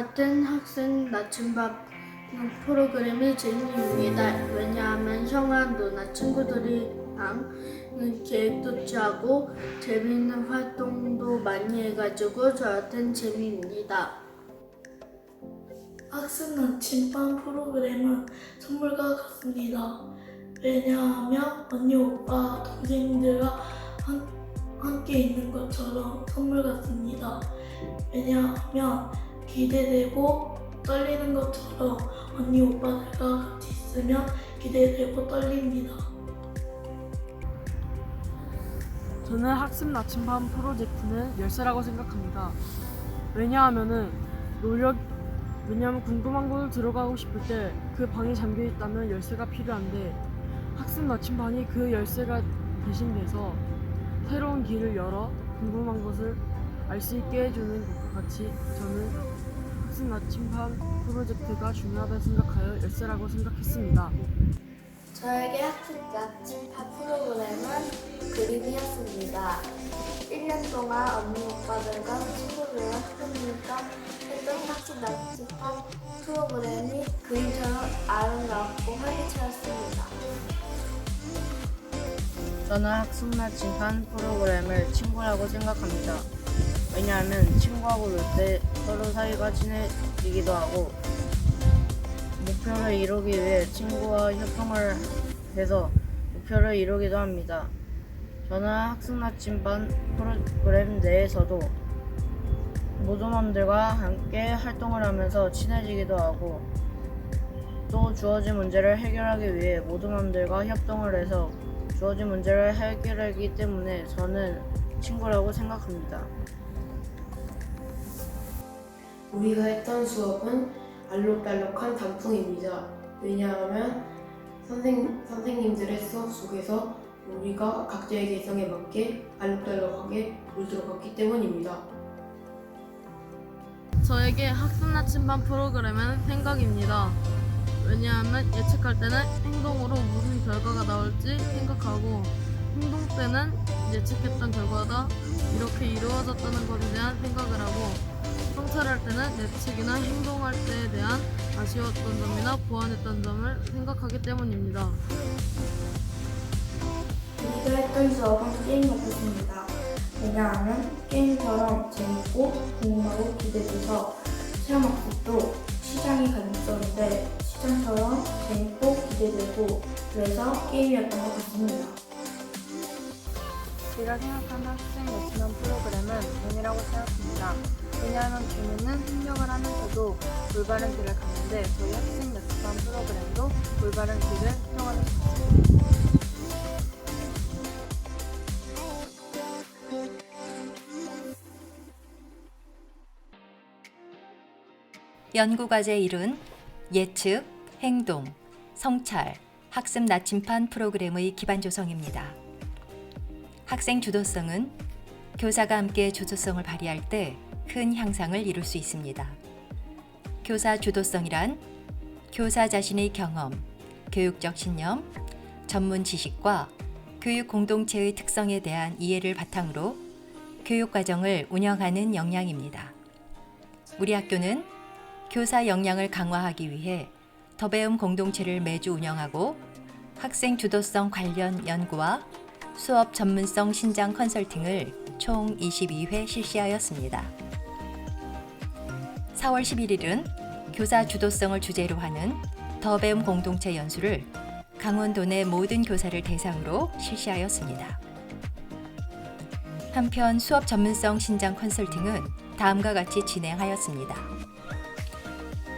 같은 학생 나침반 프로그램이 재미입니다. 왜냐하면 형아 누나 친구들이랑 계획도 짜고 재미있는 활동도 많이 해가지고 저한텐 재미입니다. 학생 나침반 프로그램은 선물과 같습니다. 왜냐하면 언니, 오빠, 동생들과 함께 있는 것처럼 선물 같습니다. 왜냐하면 기대되고 떨리는 것처럼 언니, 오빠들과 같이 있으면 기대되고 떨립니다. 저는 학습 나침반 프로젝트는 열쇠라고 생각합니다. 왜냐하면 궁금한 곳을 들어가고 싶을 때 그 방이 잠겨 있다면 열쇠가 필요한데 학습 나침반이 그 열쇠가 대신 돼서 새로운 길을 열어 궁금한 것을 알 수 있게 해주는 것과 같이 저는 학습 나침반 프로젝트가 중요하다 생각하여 열쇠라고 생각했습니다. 저에게 학습 나침반 프로그램은 그림이었습니다. 1년 동안 언니 오빠들과 친구들과 했던 학습 나침반 프로그램이 그림처럼 아름답고 활기차였습니다. 저는 학습 나침반 프로그램을 친구라고 생각합니다. 왜냐하면 친구하고 놀 때 서로 사이가 친해지기도 하고 목표를 이루기 위해 친구와 협동을 해서 목표를 이루기도 합니다. 저는 학습 나침반 프로그램 내에서도 모두맘들과 함께 활동을 하면서 친해지기도 하고 또 주어진 문제를 해결하기 위해 모두맘들과 협동을 해서 주어진 문제를 해결하기 때문에 저는 친구라고 생각합니다. 우리가 했던 수업은 알록달록한 단풍입니다. 왜냐하면 선생님들의 수업 속에서 우리가 각자의 개성에 맞게 알록달록하게 물들어갔기 때문입니다. 저에게 학습 나침반 프로그램은 생각입니다. 왜냐하면 예측할 때는 행동으로 무슨 결과가 나올지 생각하고 행동 때는 예측했던 결과가 이렇게 이루어졌다는 것에 대한 생각을 하고 성찰할 때는 예측이나 행동할 때에 대한 아쉬웠던 점이나 보완했던 점을 생각하기 때문입니다. 우리가 했던 수업은 게임 같았습니다. 왜냐하면 게임처럼 재밌고 궁금하고 기대돼서 체험학습도 시장이 가능성인데 시장처럼 재밌고 기대되고 그래서 게임이었던 것 같습니다. 제가 생각하는 학생 나침반 프로그램은 재미라고 생각합니다. 왜냐하면 재미는 협력을 하면서도 올바른 길을 가는데 저희 학생 나침반 프로그램도 올바른 길을 통하는 것 같습니다. 연구과제 1은 예측, 행동, 성찰, 학습 나침반 프로그램의 기반 조성입니다. 학생 주도성은 교사가 함께 주도성을 발휘할 때 큰 향상을 이룰 수 있습니다. 교사 주도성이란 교사 자신의 경험, 교육적 신념, 전문 지식과 교육 공동체의 특성에 대한 이해를 바탕으로 교육 과정을 운영하는 역량입니다. 우리 학교는 교사 역량을 강화하기 위해 더 배움 공동체를 매주 운영하고 학생 주도성 관련 연구와 수업 전문성 신장 컨설팅을 총 22회 실시하였습니다. 4월 11일은 교사 주도성을 주제로 하는 더 배움 공동체 연수를 강원도 내 모든 교사를 대상으로 실시하였습니다. 한편 수업 전문성 신장 컨설팅은 다음과 같이 진행하였습니다.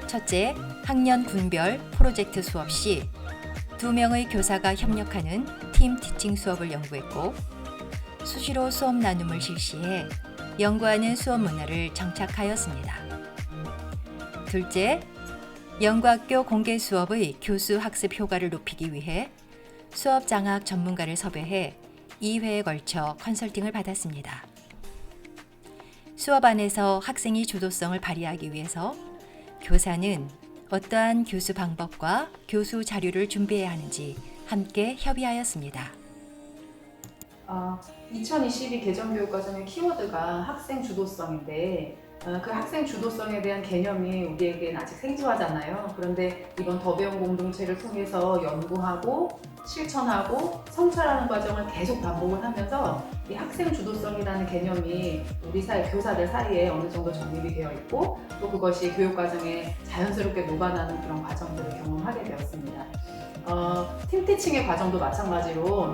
첫째, 학년 군별 프로젝트 수업 시 2명의 교사가 협력하는 팀 티칭 수업을 연구했고 수시로 수업 나눔을 실시해 연구하는 수업 문화를 정착하였습니다. 둘째, 연구학교 공개 수업의 교수 학습 효과를 높이기 위해 수업 장학 전문가를 섭외해 2회에 걸쳐 컨설팅을 받았습니다. 수업 안에서 학생이 주도성을 발휘하기 위해서 교사는 어떠한 교수 방법과 교수 자료를 준비해야 하는지 함께 협의하였습니다. 2022 개정교육과정의 키워드가 학생 주도성인데 그 학생 주도성에 대한 개념이 우리에겐 아직 생소하잖아요. 그런데 이번 더 배움 공동체를 통해서 연구하고 실천하고 성찰하는 과정을 계속 반복을 하면서 이 학생 주도성이라는 개념이 우리 사회 교사들 사이에 어느 정도 정립이 되어 있고 또 그것이 교육 과정에 자연스럽게 녹아나는 그런 과정들을 경험하게 되었습니다. 팀티칭의 과정도 마찬가지로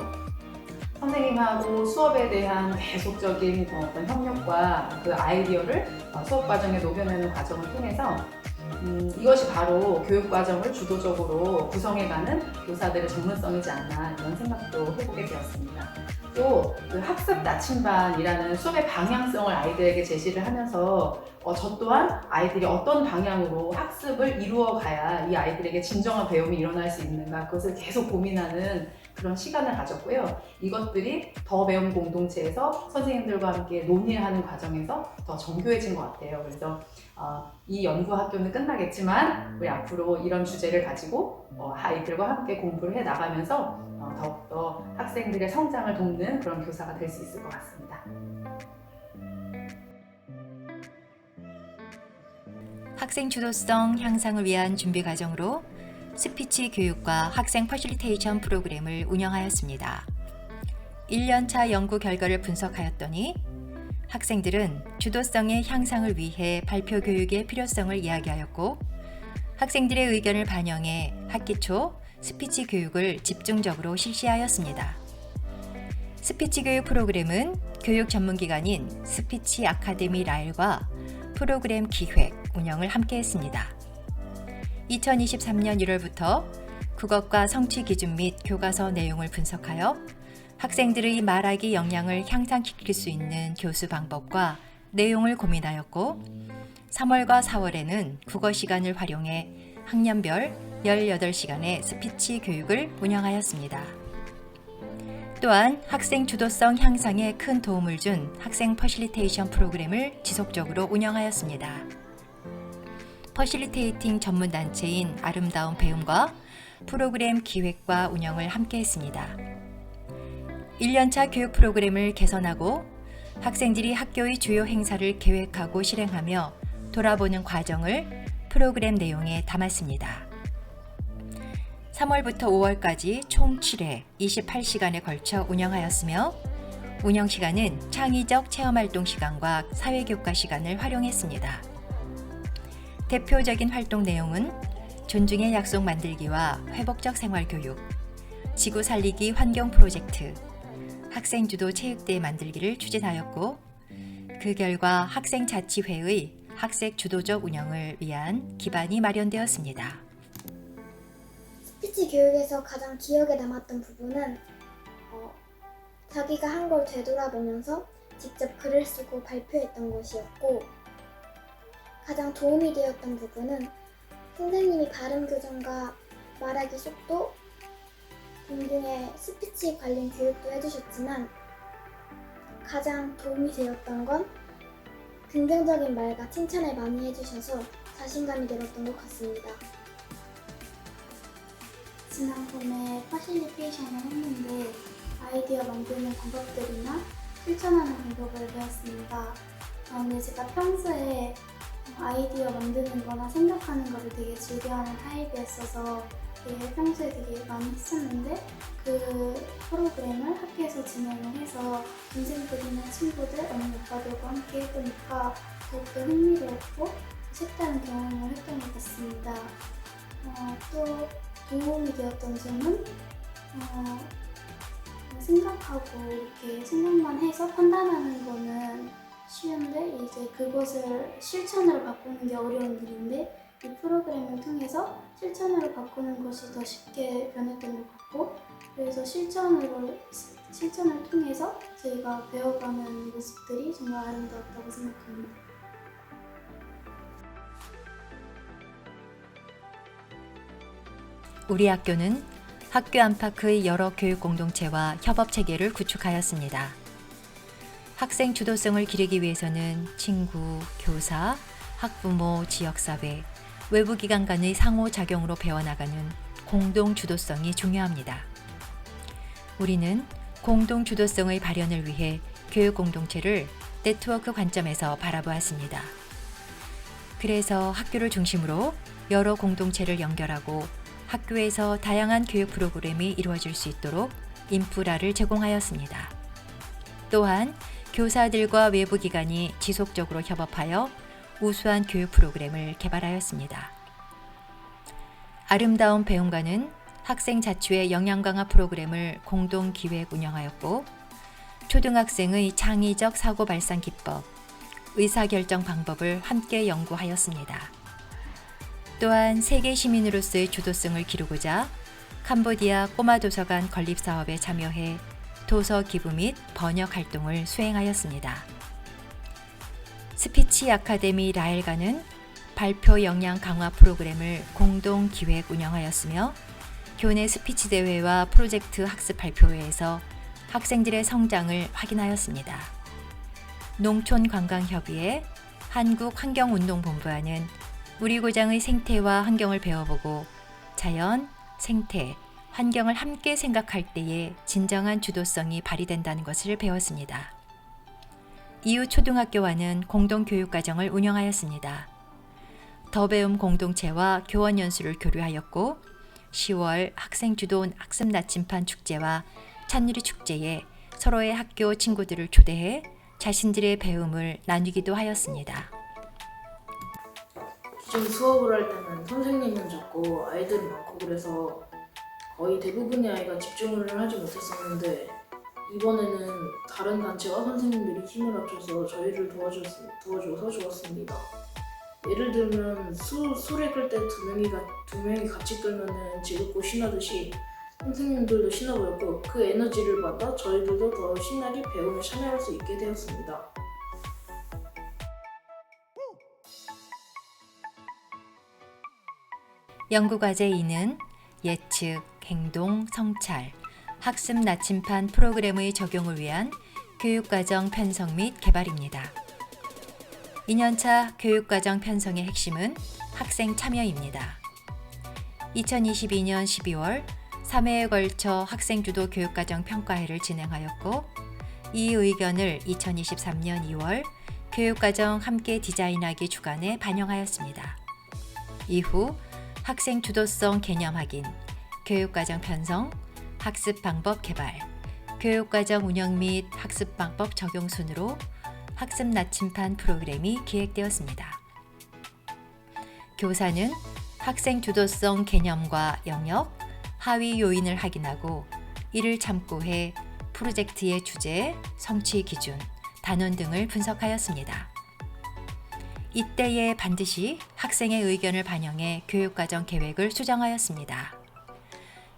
선생님하고 수업에 대한 계속적인 어떤 협력과 그 아이디어를 수업 과정에 녹여내는 과정을 통해서 이것이 바로 교육 과정을 주도적으로 구성해가는 교사들의 전문성이지 않나 이런 생각도 해보게 되었습니다. 또 그 학습 나침반이라는 수업의 방향성을 아이들에게 제시를 하면서 저 또한 아이들이 어떤 방향으로 학습을 이루어 가야 이 아이들에게 진정한 배움이 일어날 수 있는가 그것을 계속 고민하는 그런 시간을 가졌고요. 이것들이 더 배움 공동체에서 선생님들과 함께 논의하는 과정에서 더 정교해진 것 같아요. 그래서 이 연구 학교는 끝나겠지만 우리 앞으로 이런 주제를 가지고 아이들과 함께 공부를 해 나가면서 더욱더 학생들의 성장을 돕는 그런 교사가 될 수 있을 것 같습니다. 학생 주도성 향상을 위한 준비 과정으로 스피치 교육과 학생 퍼실리테이션 프로그램을 운영하였습니다. 1년차 연구 결과를 분석하였더니 학생들은 주도성의 향상을 위해 발표 교육의 필요성을 이야기하였고 학생들의 의견을 반영해 학기 초 스피치 교육을 집중적으로 실시하였습니다. 스피치 교육 프로그램은 교육 전문기관인 스피치 아카데미 라일과 프로그램 기획, 운영을 함께 했습니다. 2023년 1월부터 국어과 성취 기준 및 교과서 내용을 분석하여 학생들의 말하기 역량을 향상시킬 수 있는 교수 방법과 내용을 고민하였고 3월과 4월에는 국어 시간을 활용해 학년별 18시간의 스피치 교육을 운영하였습니다. 또한 학생 주도성 향상에 큰 도움을 준 학생 퍼실리테이션 프로그램을 지속적으로 운영하였습니다. 퍼실리테이팅 전문단체인 아름다운 배움과 프로그램 기획과 운영을 함께 했습니다. 1년차 교육 프로그램을 개선하고 학생들이 학교의 주요 행사를 계획하고 실행하며 돌아보는 과정을 프로그램 내용에 담았습니다. 3월부터 5월까지 총 7회 28시간에 걸쳐 운영하였으며 운영 시간은 창의적 체험활동 시간과 사회교과 시간을 활용했습니다. 대표적인 활동 내용은 존중의 약속 만들기와 회복적 생활교육, 지구 살리기 환경 프로젝트, 학생주도 체육대회 만들기를 추진하였고 그 결과 학생자치회의 학생 주도적 운영을 위한 기반이 마련되었습니다. 스피치 교육에서 가장 기억에 남았던 부분은 자기가 한 걸 되돌아보면서 직접 글을 쓰고 발표했던 것이었고 가장 도움이 되었던 부분은 선생님이 발음 교정과 말하기 속도 등등의 스피치 관련 교육도 해주셨지만 가장 도움이 되었던 건 긍정적인 말과 칭찬을 많이 해주셔서 자신감이 늘었던 것 같습니다. 지난 봄에 퍼실리테이션을 했는데 아이디어 만드는 방법들이나 실천하는 방법을 배웠습니다. 근데 제가 평소에 아이디어 만드는 거나 생각하는 거를 되게 즐겨하는 타입이었어서 평소에 되게 많이 했었는데 그 프로그램을 학교에서 진행을 해서 동생들이나 친구들, 언니, 오빠들과 함께 해보니까 더욱더 흥미로웠고 색다른 경험을 했던 것 같습니다. 또 도움이 되었던 점은 생각하고 이렇게 생각만 해서 판단하는 거는 쉬운데 이제 그것을 실천으로 바꾸는 게 어려운 일인데 이 프로그램을 통해서 실천으로 바꾸는 것이 더 쉽게 변했던 것 같고 그래서 실천을 통해서 저희가 배워가는 모습들이 정말 아름다웠다고 생각합니다. 우리 학교는 학교 안팎의 여러 교육 공동체와 협업 체계를 구축하였습니다. 학생 주도성을 기르기 위해서는 친구, 교사, 학부모, 지역사회, 외부기관 간의 상호작용으로 배워나가는 공동 주도성이 중요합니다. 우리는 공동 주도성의 발현을 위해 교육 공동체를 네트워크 관점에서 바라보았습니다. 그래서 학교를 중심으로 여러 공동체를 연결하고 학교에서 다양한 교육 프로그램이 이루어질 수 있도록 인프라를 제공하였습니다. 또한 교사들과 외부 기관이 지속적으로 협업하여 우수한 교육 프로그램을 개발하였습니다. 아름다운 배움과는 학생 자추의 역량 강화 프로그램을 공동 기획 운영하였고, 초등학생의 창의적 사고 발산 기법, 의사결정 방법을 함께 연구하였습니다. 또한 세계 시민으로서의 주도성을 기르고자 캄보디아 꼬마 도서관 건립 사업에 참여해 도서 기부 및 번역 활동을 수행하였습니다. 스피치 아카데미 라엘과는 발표 역량 강화 프로그램을 공동 기획 운영하였으며, 교내 스피치 대회와 프로젝트 학습 발표회에서 학생들의 성장을 확인하였습니다. 농촌관광협의회 한국환경운동본부와는 우리 고장의 생태와 환경을 배워보고 자연, 생태, 환경을 함께 생각할 때에 진정한 주도성이 발휘된다는 것을 배웠습니다. 이후 초등학교와는 공동교육과정을 운영하였습니다. 더 배움 공동체와 교원 연수를 교류하였고, 10월 학생주도 학습 나침반 축제와 찬누리 축제에 서로의 학교 친구들을 초대해 자신들의 배움을 나누기도 하였습니다. 기존 수업을 할 때는 선생님은 적고 아이들이 많고 그래서 거의 대부분의 아이가 집중을 하지 못했었는데, 이번에는 다른 단체와 선생님들이 힘을 합쳐서 저희를 도와줘서 좋았습니다. 예를 들면 술에 끌 때 두 명이 같이 끌면은 지겹고 신나듯이 선생님들도 신나 보였고, 그 에너지를 받아 저희들도 더 신나게 배움에 참여할 수 있게 되었습니다. 연구과제 2는 예측, 행동, 성찰, 학습 나침반 프로그램의 적용을 위한 교육과정 편성 및 개발입니다. 2년차 교육과정 편성의 핵심은 학생 참여입니다. 2022년 12월 3회에 걸쳐 학생주도 교육과정 평가회를 진행하였고, 이 의견을 2023년 2월 교육과정 함께 디자인하기 주간에 반영하였습니다. 이후 학생 주도성 개념 확인, 교육과정 편성, 학습 방법 개발, 교육과정 운영 및 학습 방법 적용 순으로 학습 나침반 프로그램이 기획되었습니다. 교사는 학생 주도성 개념과 영역, 하위 요인을 확인하고 이를 참고해 프로젝트의 주제, 성취 기준, 단원 등을 분석하였습니다. 이때에 반드시 학생의 의견을 반영해 교육과정 계획을 수정하였습니다.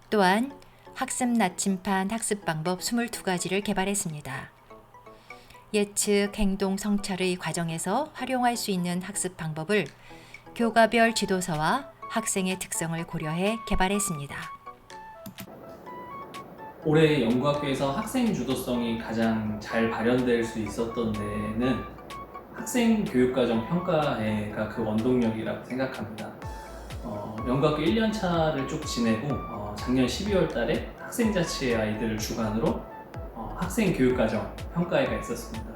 또한 학습 나침반 학습 방법 22가지를 개발했습니다. 예측, 행동, 성찰의 과정에서 활용할 수 있는 학습 방법을 교과별 지도서와 학생의 특성을 고려해 개발했습니다. 올해 연구학교에서 학생 주도성이 가장 잘 발현될 수 있었던 데는 학생 교육과정 평가회가 그 원동력이라고 생각합니다. 연구학교 1년차를 쭉 지내고 작년 12월 달에 학생자치의 아이들을 주관으로 학생 교육과정 평가회가 있었습니다.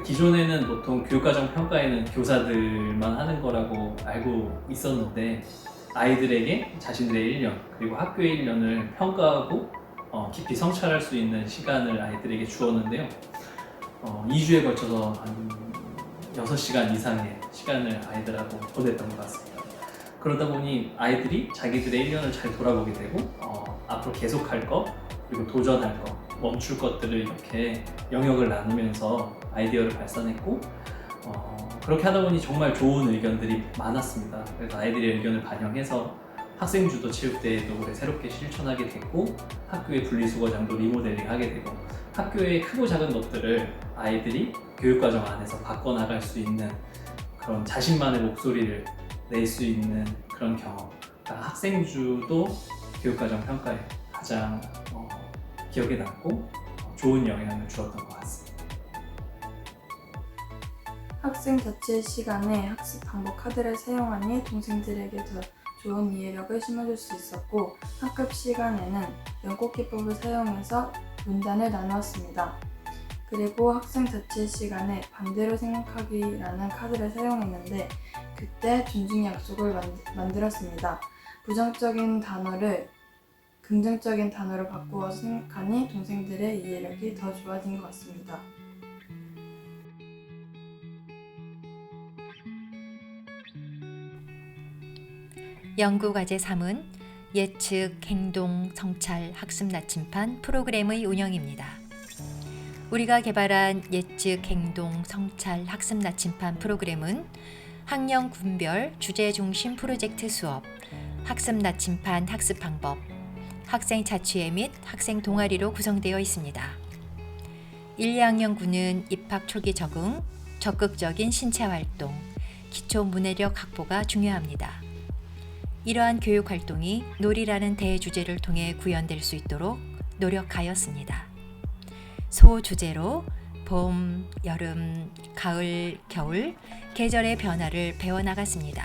기존에는 보통 교육과정 평가회는 교사들만 하는 거라고 알고 있었는데, 아이들에게 자신들의 1년 그리고 학교의 1년을 평가하고 깊이 성찰할 수 있는 시간을 아이들에게 주었는데요. 2주에 걸쳐서 한 6시간 이상의 시간을 아이들하고 보냈던 것 같습니다. 그러다 보니 아이들이 자기들의 1년을 잘 돌아보게 되고 앞으로 계속할 것, 그리고 도전할 것, 멈출 것들을 이렇게 영역을 나누면서 아이디어를 발산했고, 그렇게 하다 보니 정말 좋은 의견들이 많았습니다. 그래서 아이들의 의견을 반영해서 학생주도 체육대회도 올해 새롭게 실천하게 됐고, 학교의 분리수거장도 리모델링하게 되고, 학교의 크고 작은 것들을 아이들이 교육과정 안에서 바꿔나갈 수 있는 그런 자신만의 목소리를 낼 수 있는 그런 경험, 그러니까 학생주도 교육과정 평가에 가장 기억에 남고 좋은 영향을 주었던 것 같습니다. 학생 자체 시간에 학습 방법 카드를 사용하니 동생들에게 더 좋은 이해력을 심어줄 수 있었고, 학급 시간에는 연꽃기법을 사용해서 문단을 나누었습니다. 그리고 학생 자체 시간에 반대로 생각하기라는 카드를 사용했는데 그때 존중 약속을 만들었습니다. 부정적인 단어를 긍정적인 단어로 바꾸어 생각하니 동생들의 이해력이 더 좋아진 것 같습니다. 연구과제 3은 예측, 행동, 성찰, 학습 나침반 프로그램의 운영입니다. 우리가 개발한 예측, 행동, 성찰, 학습 나침반 프로그램은 학년 군별 주제 중심 프로젝트 수업, 학습 나침반 학습 방법, 학생 자취회 및 학생 동아리로 구성되어 있습니다. 1, 2학년군은 입학 초기 적응, 적극적인 신체 활동, 기초 문해력 확보가 중요합니다. 이러한 교육 활동이 놀이라는 대주제를 통해 구현될 수 있도록 노력하였습니다. 소주제로 봄, 여름, 가을, 겨울 계절의 변화를 배워나갔습니다.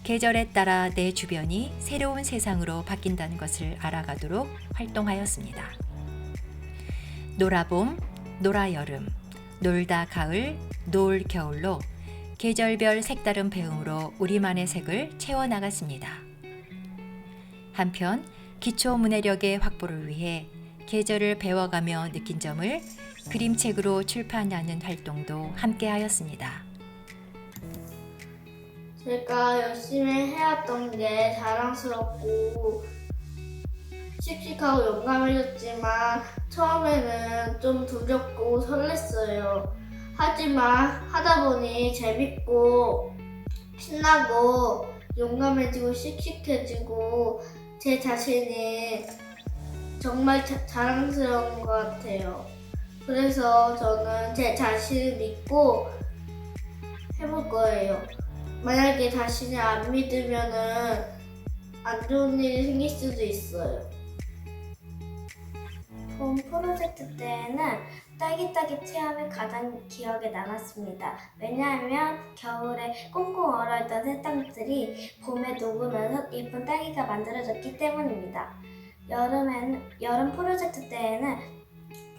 계절에 따라 내 주변이 새로운 세상으로 바뀐다는 것을 알아가도록 활동하였습니다. 놀아봄, 놀아여름, 놀다 가을, 놀 겨울로 계절별 색다른 배움으로 우리만의 색을 채워나갔습니다. 한편 기초 문해력의 확보를 위해 계절을 배워가며 느낀 점을 그림책으로 출판하는 활동도 함께하였습니다. 제가 열심히 해왔던 게 자랑스럽고 씩씩하고 용감해졌지만 처음에는 좀 두렵고 설렜어요. 하지만 하다 보니 재밌고 신나고 용감해지고 씩씩해지고 제 자신이 정말 자랑스러운 것 같아요. 그래서 저는 제 자신을 믿고 해볼 거예요. 만약에 자신을 안 믿으면은 안 좋은 일이 생길 수도 있어요. 봄 프로젝트 때에는 딸기따기 체험이 가장 기억에 남았습니다. 왜냐하면 겨울에 꽁꽁 얼어있던 새땅들이 봄에 녹으면서 예쁜 딸기가 만들어졌기 때문입니다. 여름 프로젝트 때에는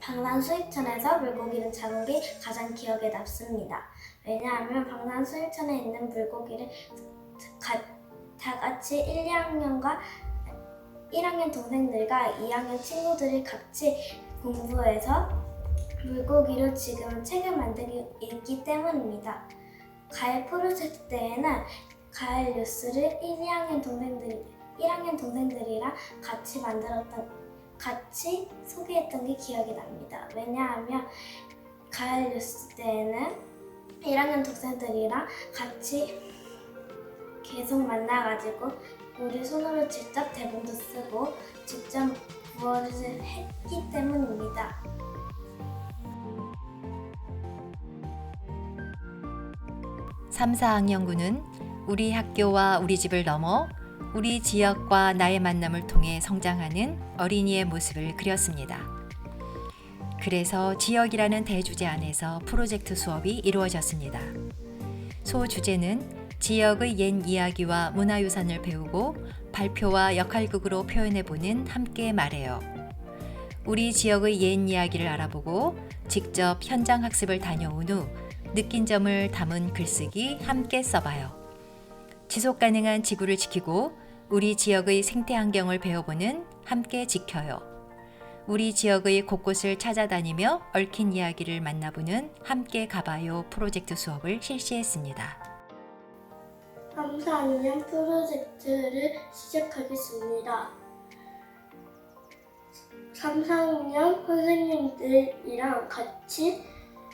방산수익천에서 물고기를 잡은 게 가장 기억에 남습니다. 왜냐하면 방산수익천에 있는 물고기를 다 같이 1, 2학년과 1학년 동생들과 2학년 친구들이 같이 공부해서 물고기로 지금 책을 만들고 있기 때문입니다. 가을 프로젝트 때에는 가을 뉴스를 1학년 동생들이랑 같이 소개했던 게 기억이 납니다. 왜냐하면 가을 뉴스 때에는 1학년 동생들이랑 같이 계속 만나가지고 우리 손으로 직접 대본도 쓰고 직접 무엇을 했기 때문입니다. (3, 4학년군은) 우리 학교와 우리 집을 넘어 우리 지역과 나의 만남을 통해 성장하는 어린이의 모습을 그렸습니다. 그래서 지역이라는 대주제 안에서 프로젝트 수업이 이루어졌습니다. 소주제는 지역의 옛 이야기와 문화유산을 배우고 발표와 역할극으로 표현해보는 함께 말해요. 우리 지역의 옛 이야기를 알아보고 직접 현장 학습을 다녀온 후 느낀 점을 담은 글쓰기 함께 써봐요. 지속가능한 지구를 지키고 우리 지역의 생태 환경을 배워보는 함께 지켜요. 우리 지역의 곳곳을 찾아다니며 얽힌 이야기를 만나보는 함께 가봐요 프로젝트 수업을 실시했습니다. 3, 4학년 프로젝트를 시작하겠습니다. 3, 4학년 선생님들이랑 같이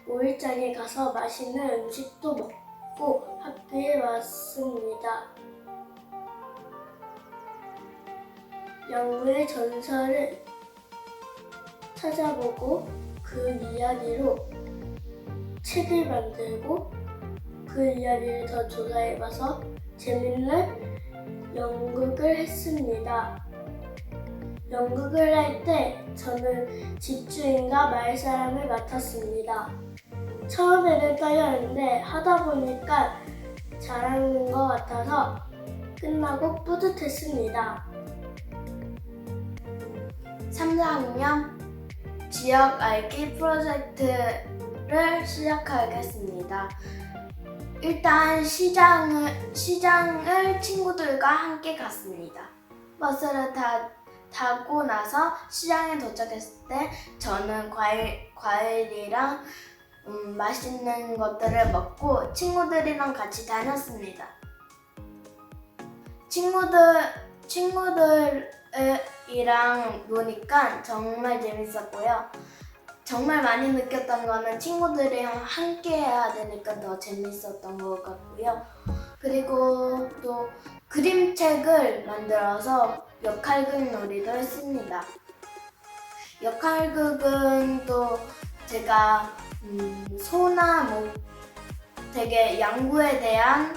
5일장에 가서 맛있는 음식도 먹고 학교에 왔습니다. 영구의 전설을 찾아보고 그 이야기로 책을 만들고 그 이야기를 더 조사해봐서 재밌는 연극을 했습니다. 연극을 할 때 저는 집주인과 마을사람을 맡았습니다. 처음에는 떨렸는데 하다 보니까 잘하는 것 같아서 끝나고 뿌듯했습니다. 3, 4학년 지역 알기 프로젝트를 시작하겠습니다. 일단 시장을 친구들과 함께 갔습니다. 버스를 타고 나서 시장에 도착했을 때 저는 과일이랑 맛있는 것들을 먹고 친구들이랑 같이 다녔습니다. 친구들이랑 노니까 정말 재밌었고요. 정말 많이 느꼈던 거는 친구들이랑 함께 해야 되니까 더 재밌었던 것 같고요. 그리고 또 그림책을 만들어서 역할극 놀이도 했습니다. 역할극은 또 제가 소나 뭐 되게 양구에 대한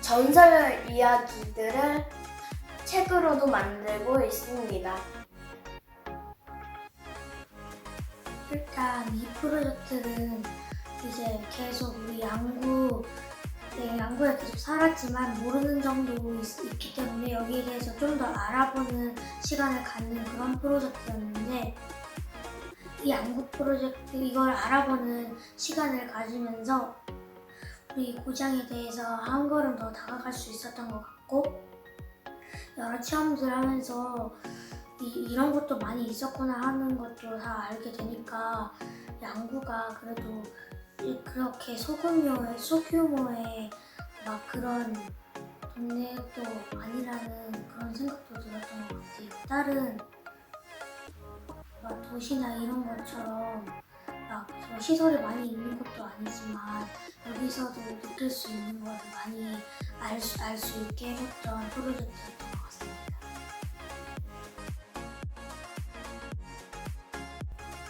전설 이야기들을 책으로도 만들고 있습니다. 일단 이 프로젝트는 이제 계속 우리 양구에 계속 살았지만 모르는 점도 있기 때문에 여기에 대해서 좀 더 알아보는 시간을 갖는 그런 프로젝트였는데, 이 양구 프로젝트 이걸 알아보는 시간을 가지면서 우리 고장에 대해서 한 걸음 더 다가갈 수 있었던 것 같고, 여러 체험들 하면서 이런 것도 많이 있었구나 하는 것도 다 알게 되니까 양구가 그래도 그렇게 소규모의 막 그런 동네도 아니라는 그런 생각도 들었던 것 같아요. 다른 막 도시나 이런 것처럼 막 시설이 많이 있는 것도 아니지만 여기서도 느낄 수 있는 걸 많이 알 수 있게 해줬던 프로젝트였던 것 같습니다.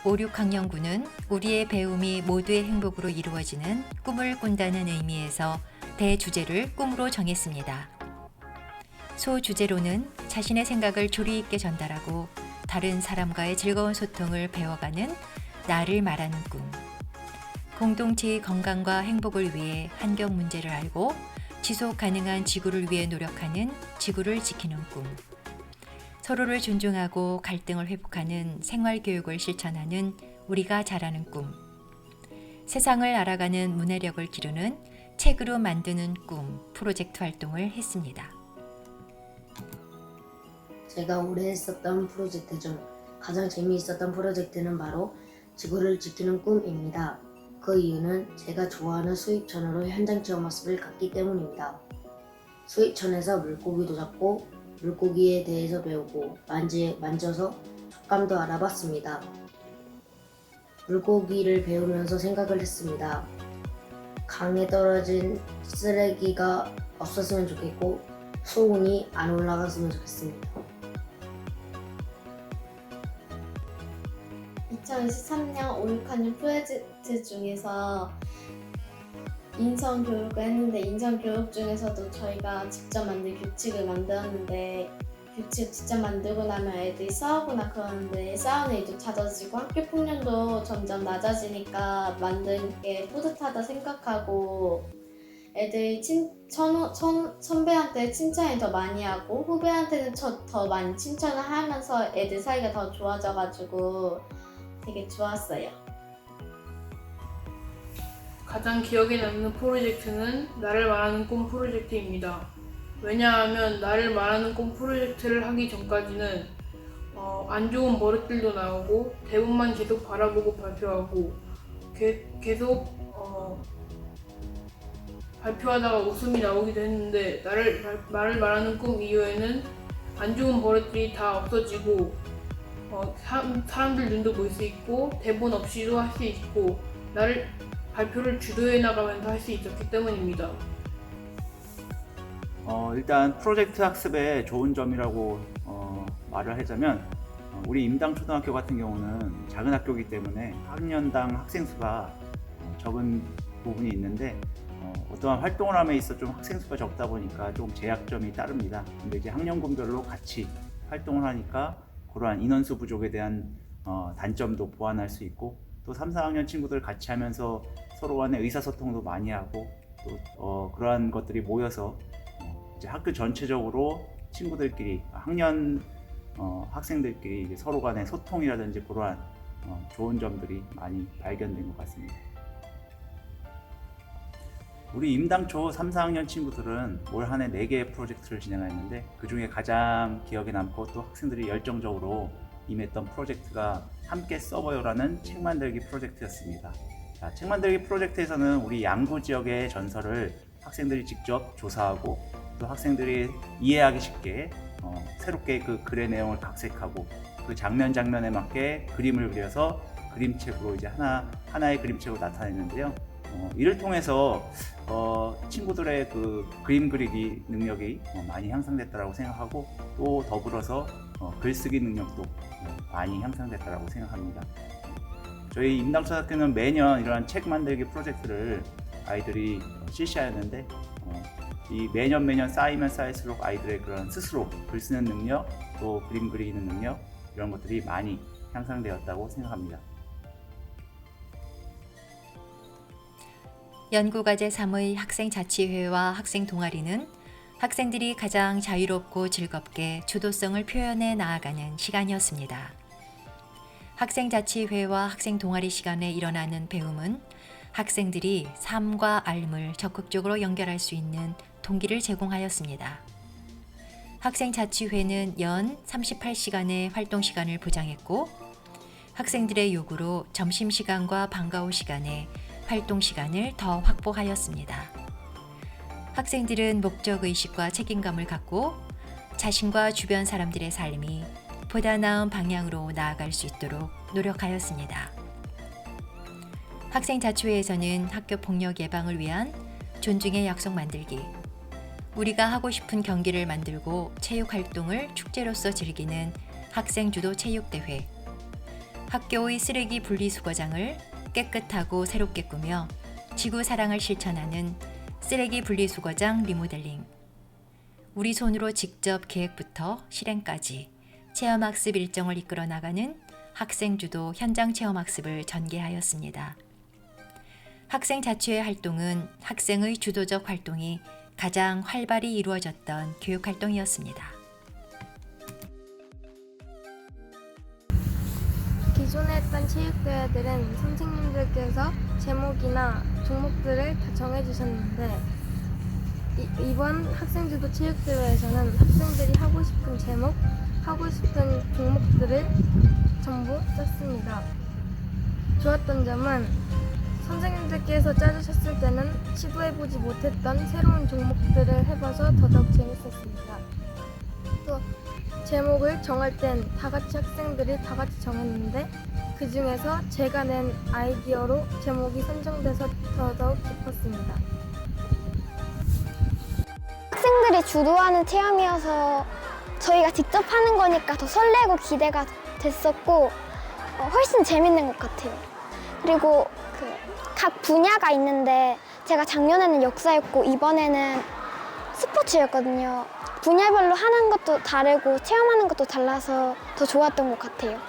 5, 6학년군은 우리의 배움이 모두의 행복으로 이루어지는 꿈을 꾼다는 의미에서 대주제를 꿈으로 정했습니다. 소주제로는 자신의 생각을 조리 있게 전달하고 다른 사람과의 즐거운 소통을 배워가는 나를 말하는 꿈. 공동체의 건강과 행복을 위해 환경 문제를 알고 지속 가능한 지구를 위해 노력하는 지구를 지키는 꿈. 서로를 존중하고 갈등을 회복하는 생활교육을 실천하는 우리가 잘하는 꿈. 세상을 알아가는 문해력을 기르는 책으로 만드는 꿈 프로젝트 활동을 했습니다. 제가 올해 했었던 프로젝트 중 가장 재미있었던 프로젝트는 바로 지구를 지키는 꿈입니다. 그 이유는 제가 좋아하는 수입천으로 현장 체험 학습을 갔기 때문입니다. 수입천에서 물고기도 잡고 물고기에 대해서 배우고 만져서 촉감도 알아봤습니다. 물고기를 배우면서 생각을 했습니다. 강에 떨어진 쓰레기가 없었으면 좋겠고 수온이 안 올라갔으면 좋겠습니다. 2023년 5, 6학년 프로젝트 중에서 인성교육을 했는데, 인성교육 중에서도 저희가 직접 만든 규칙을 만들었는데, 규칙 직접 만들고 나면 애들이 싸우거나 그러는데 싸우는 일도 잦아지고 학교폭력도 점점 낮아지니까 만든 게 뿌듯하다 생각하고, 애들이 선배한테 칭찬을 더 많이 하고 후배한테는 더 많이 칭찬을 하면서 애들 사이가 더 좋아져가지고 되게 좋았어요. 가장 기억에 남는 프로젝트는 나를 말하는 꿈 프로젝트입니다. 왜냐하면 나를 말하는 꿈 프로젝트를 하기 전까지는 안 좋은 버릇들도 나오고 대본만 계속 바라보고 발표하고 계속 발표하다가 웃음이 나오기도 했는데, 나를 말하는 꿈 이후에는 안 좋은 버릇들이 다 없어지고 사람들 눈도 볼 수 있고 대본 없이도 할 수 있고 발표를 주도해 나가면서 할 수 있었기 때문입니다. 일단 프로젝트 학습의 좋은 점이라고 말을 하자면, 우리 임당초등학교 같은 경우는 작은 학교이기 때문에 학년당 학생 수가 적은 부분이 있는데, 어떠한 활동을 함에 있어 좀 학생 수가 적다 보니까 좀 제약점이 따릅니다. 근데 이제 학년군별로 같이 활동을 하니까 그러한 인원수 부족에 대한 단점도 보완할 수 있고, 또 3, 4학년 친구들 같이 하면서 서로 간의 의사소통도 많이 하고, 또 그러한 것들이 모여서 이제 학교 전체적으로 친구들끼리 학년 학생들끼리 이제 서로 간의 소통이라든지 그러한 좋은 점들이 많이 발견된 것 같습니다. 우리 임당초 3, 4학년 친구들은 올 한 해 4개의 프로젝트를 진행했는데 그 중에 가장 기억에 남고 또 학생들이 열정적으로 임했던 프로젝트가 함께 써봐요라는 책 만들기 프로젝트였습니다. 자, 책 만들기 프로젝트에서는 우리 양구 지역의 전설을 학생들이 직접 조사하고 또 학생들이 이해하기 쉽게 새롭게 그 글의 내용을 각색하고 그 장면에 맞게 그림을 그려서 그림책으로 이제 하나의 그림책으로 나타냈는데요. 이를 통해서 친구들의 그 그림 그리기 능력이 많이 향상됐다고 생각하고 또 더불어서 글쓰기 능력도 많이 향상됐다고 생각합니다. 저희 임당초등학교는 매년 이러한 책 만들기 프로젝트를 아이들이 실시하였는데 이 매년 쌓이면 쌓일수록 아이들의 그런 스스로 글 쓰는 능력 또 그림 그리는 능력 이런 것들이 많이 향상되었다고 생각합니다. 연구과제 3의 학생자치회와 학생동아리는 학생들이 가장 자유롭고 즐겁게 주도성을 표현해 나아가는 시간이었습니다. 학생자치회와 학생동아리 시간에 일어나는 배움은 학생들이 삶과 삶을 적극적으로 연결할 수 있는 동기를 제공하였습니다. 학생자치회는 연 38시간의 활동 시간을 보장했고 학생들의 요구로 점심시간과 방과 후 시간에 활동 시간을 더 확보하였습니다. 학생들은 목적의식과 책임감을 갖고 자신과 주변 사람들의 삶이 보다 나은 방향으로 나아갈 수 있도록 노력하였습니다. 학생자치회에서는 학교 폭력 예방을 위한 존중의 약속 만들기, 우리가 하고 싶은 경기를 만들고 체육활동을 축제로서 즐기는 학생주도 체육대회, 학교의 쓰레기 분리수거장을 깨끗하고 새롭게 꾸며 지구 사랑을 실천하는 쓰레기 분리수거장 리모델링, 우리 손으로 직접 계획부터 실행까지 체험학습 일정을 이끌어 나가는 학생주도 현장 체험학습을 전개하였습니다. 학생자치회 활동은 학생의 주도적 활동이 가장 활발히 이루어졌던 교육활동이었습니다. 기존에 했던 체육대회들은 선생님들께서 제목이나 종목들을 다 정해주셨는데 이번 학생주도 체육대회에서는 학생들이 하고 싶은 제목, 하고 싶은 종목들을 전부 짰습니다. 좋았던 점은 선생님들께서 짜주셨을 때는 시도해보지 못했던 새로운 종목들을 해봐서 더더욱 재밌었습니다. 또 제목을 정할 땐 다같이 학생들이 다같이 정했는데 그 중에서 제가 낸 아이디어로 제목이 선정돼서 더더욱 기뻤습니다. 학생들이 주도하는 체험이어서 저희가 직접 하는 거니까 더 설레고 기대가 됐었고 훨씬 재밌는 것 같아요. 그리고 각 분야가 있는데 제가 작년에는 역사였고 이번에는 스포츠였거든요. 분야별로 하는 것도 다르고 체험하는 것도 달라서 더 좋았던 것 같아요.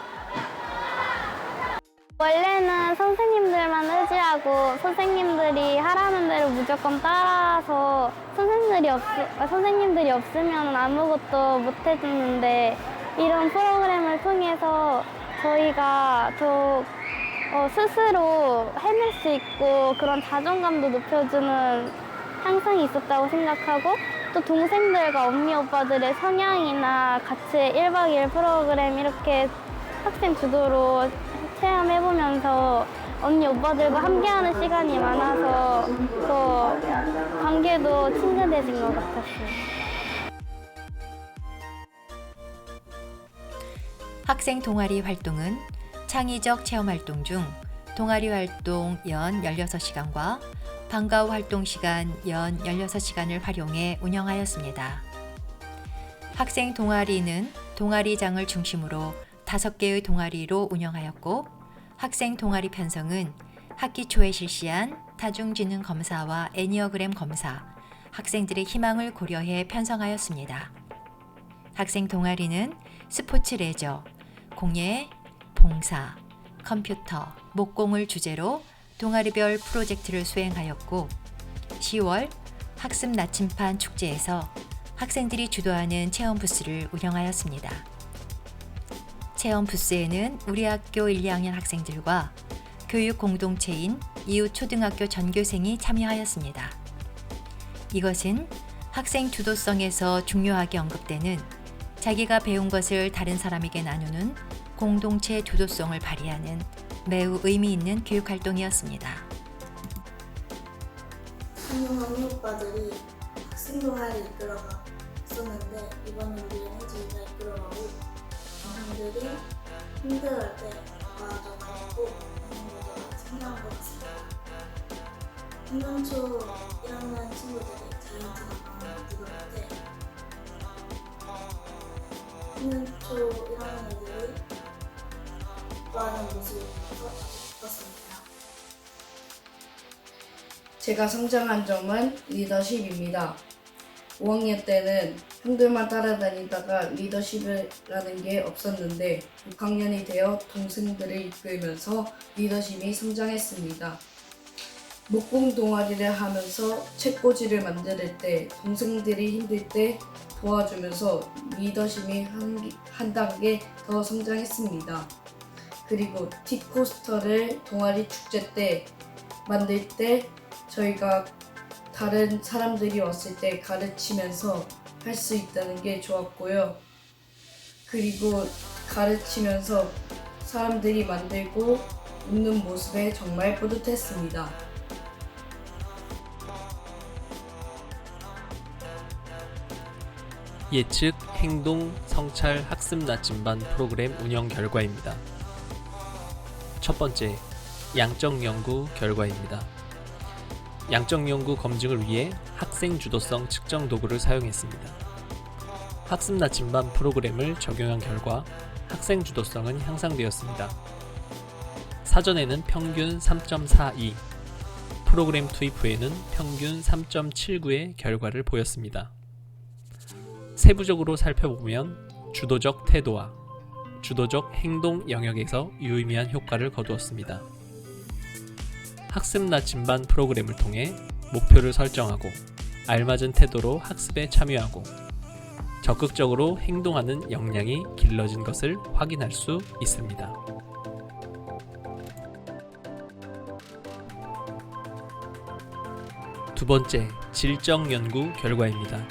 원래는 선생님들만 의지하고 선생님들이 하라는 대로 무조건 따라서 선생님들이 없으면 아무것도 못 해줬는데 이런 프로그램을 통해서 저희가 더 스스로 해낼 수 있고 그런 자존감도 높여주는 향상이 있었다고 생각하고 또 동생들과 언니 오빠들의 성향이나 같이 1박 2일 프로그램 이렇게 학생 주도로 체험해보면서 언니 오빠들과 함께하는 시간이 많아서 더 관계도 친근해진 것 같았어요. 학생 동아리 활동은 창의적 체험 활동 중 동아리 활동 연 16시간과 방과 후 활동 시간 연 16시간을 활용해 운영하였습니다. 학생 동아리는 동아리장을 중심으로 5개의 동아리로 운영하였고 학생 동아리 편성은 학기 초에 실시한 다중지능 검사와 애니어그램 검사, 학생들의 희망을 고려해 편성하였습니다. 학생 동아리는 스포츠 레저, 공예, 봉사, 컴퓨터, 목공을 주제로 동아리별 프로젝트를 수행하였고 10월 학습 나침반 축제에서 학생들이 주도하는 체험 부스를 운영하였습니다. 체험 부스에는 우리 학교 1, 2학년 학생들과 교육 공동체인 이웃 초등학교 전교생이 참여하였습니다. 이것은 학생 주도성에서 중요하게 언급되는 자기가 배운 것을 다른 사람에게 나누는 공동체 주도성을 발휘하는 매우 의미 있는 교육 활동이었습니다. 한용 언니 오빠들이 학생 동아리 이끌어가 있었는데 이번에 우리는 저희가 이끌어가고 동생들이 힘들어할 때 도와줘 가지고 동생들이 성장한 것 같습니다. 행동초 1학년 친구들이 자이언트가 너무 부러울 때 행동초 1학년 애들이 좋아하는 모습을 보면서 아주 기뻤습니다. 제가 성장한 점은 리더십입니다. 5학년 때는 형들만 따라다니다가 리더십이라는 게 없었는데 6학년이 되어 동생들을 이끌면서 리더십이 성장했습니다. 목공 동아리를 하면서 책꽂이를 만들 때 동생들이 힘들 때 도와주면서 리더십이 한 단계 더 성장했습니다. 그리고 티코스터를 동아리 축제 때 만들 때 저희가 다른 사람들이 왔을 때 가르치면서 할 수 있다는 게 좋았고요. 그리고 가르치면서 사람들이 만들고 웃는 모습에 정말 뿌듯했습니다. 예측, 행동, 성찰, 학습 나침반 프로그램 운영 결과입니다. 첫 번째, 양적 연구 결과입니다. 양적 연구 검증을 위해 학생 주도성 측정 도구를 사용했습니다. 학습 나침반 프로그램을 적용한 결과 학생 주도성은 향상되었습니다. 사전에는 평균 3.42, 프로그램 투입 후에는 평균 3.79의 결과를 보였습니다. 세부적으로 살펴보면 주도적 태도와 주도적 행동 영역에서 유의미한 효과를 거두었습니다. 학습 나침반 프로그램을 통해 목표를 설정하고 알맞은 태도로 학습에 참여하고 적극적으로 행동하는 역량이 길러진 것을 확인할 수 있습니다. 두 번째, 질적 연구 결과입니다.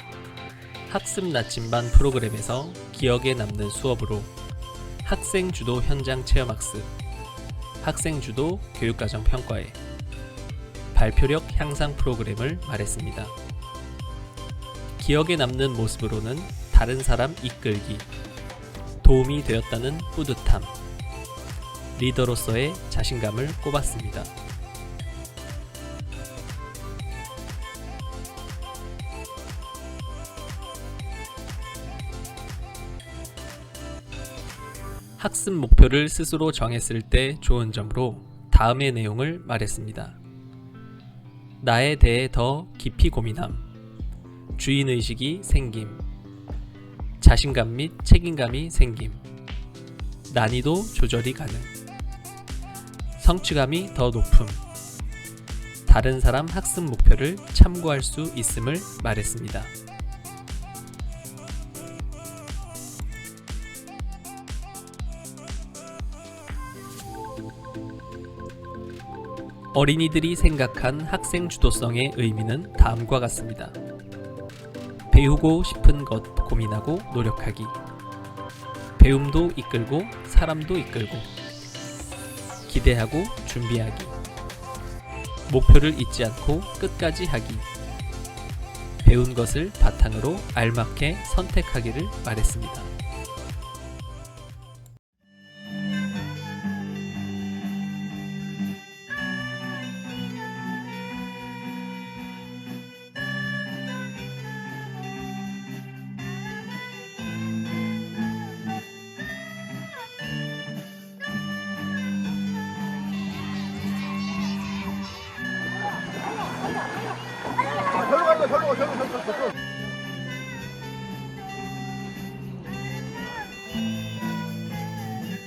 학습 나침반 프로그램에서 기억에 남는 수업으로 학생 주도 현장 체험 학습, 학생 주도 교육과정 평가회, 발표력 향상 프로그램을 말했습니다. 기억에 남는 모습으로는 다른 사람 이끌기, 도움이 되었다는 뿌듯함, 리더로서의 자신감을 꼽았습니다. 학습 목표를 스스로 정했을 때 좋은 점으로 다음의 내용을 말했습니다. 나에 대해 더 깊이 고민함, 주인의식이 생김, 자신감 및 책임감이 생김, 난이도 조절이 가능, 성취감이 더 높음, 다른 사람 학습 목표를 참고할 수 있음을 말했습니다. 어린이들이 생각한 학생 주도성의 의미는 다음과 같습니다. 배우고 싶은 것 고민하고 노력하기, 배움도 이끌고 사람도 이끌고, 기대하고 준비하기, 목표를 잊지 않고 끝까지 하기, 배운 것을 바탕으로 알맞게 선택하기를 말했습니다.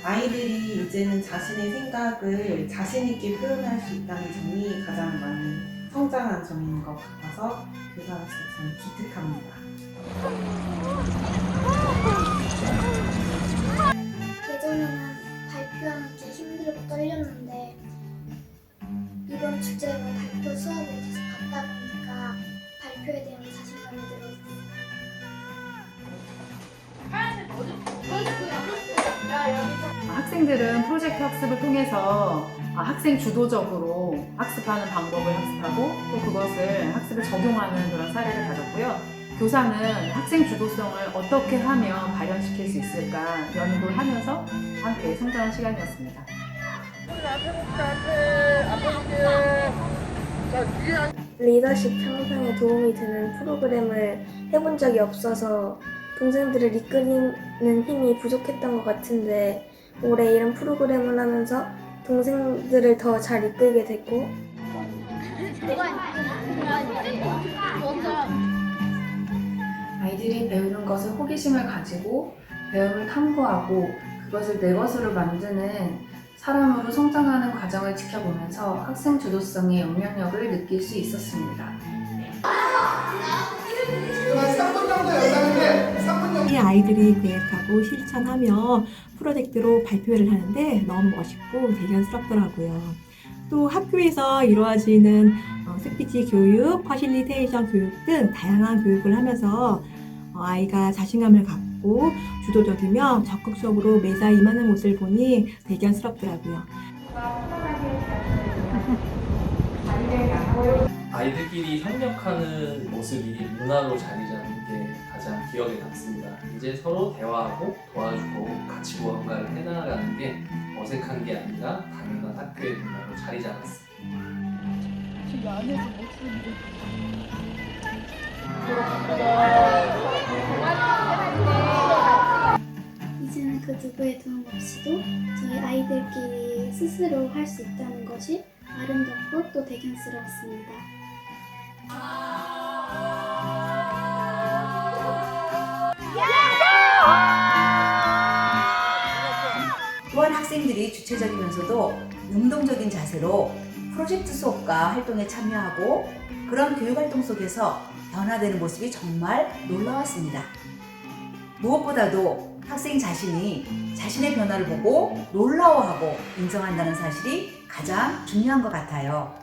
아이들이 이제는 자신의 생각을 자신 있게 표현할 수 있다는 점이 가장 많이 성장한 점인 것 같아서 교사로서 저는 기특합니다. 예전 처음에는 발표하는 게 힘들고 떨렸는데 이번 주제로 발표 수업을 계속 받다 보니까 발표에 대한 자신감이 늘었어요. 학생들은 프로젝트 학습을 통해서 학생 주도적으로 학습하는 방법을 학습하고 또 그것을 학습에 적용하는 그런 사례를 가졌고요. 교사는 학생 주도성을 어떻게 하면 발현시킬 수 있을까 연구를 하면서 함께 성장한 시간이었습니다. 리더십 향상에 도움이 되는 프로그램을 해본 적이 없어서 동생들을 이끌는 힘이 부족했던 것 같은데 올해 이런 프로그램을 하면서 동생들을 더 잘 이끌게 됐고 아이들이 배우는 것을 호기심을 가지고 배움을 탐구하고 그것을 내 것으로 만드는 사람으로 성장하는 과정을 지켜보면서 학생 주도성의 영향력을 느낄 수 있었습니다. 이 아이들이 계획하고 실천하며 프로젝트로 발표를 하는데 너무 멋있고 대견스럽더라고요. 또 학교에서 이루어지는 스피치 교육, 퍼실리테이션 교육 등 다양한 교육을 하면서 아이가 자신감을 갖고 주도적이며 적극적으로 매사 임하는 모습을 보니 대견스럽더라고요. 아이들끼리 협력하는 모습이 문화로 자리 잡는 게 가장 기억에 남습니다. 이제 서로 대화하고 도와주고 같이 무언가를 해나가는 게 어색한 게 아니라 당연한 학교의 문화로 자리 잡았습니다. 이제는 그 누구의 도움 없이도 저희 아이들끼리 스스로 할 수 있다는 것이 아름답고 또 대견스러웠습니다. 또한 학생들이 주체적이면서도 능동적인 자세로 프로젝트 수업과 활동에 참여하고 그런 교육활동 속에서 변화되는 모습이 정말 놀라웠습니다. 무엇보다도 학생 자신이 자신의 변화를 보고 놀라워하고 인정한다는 사실이 가장 중요한 것 같아요.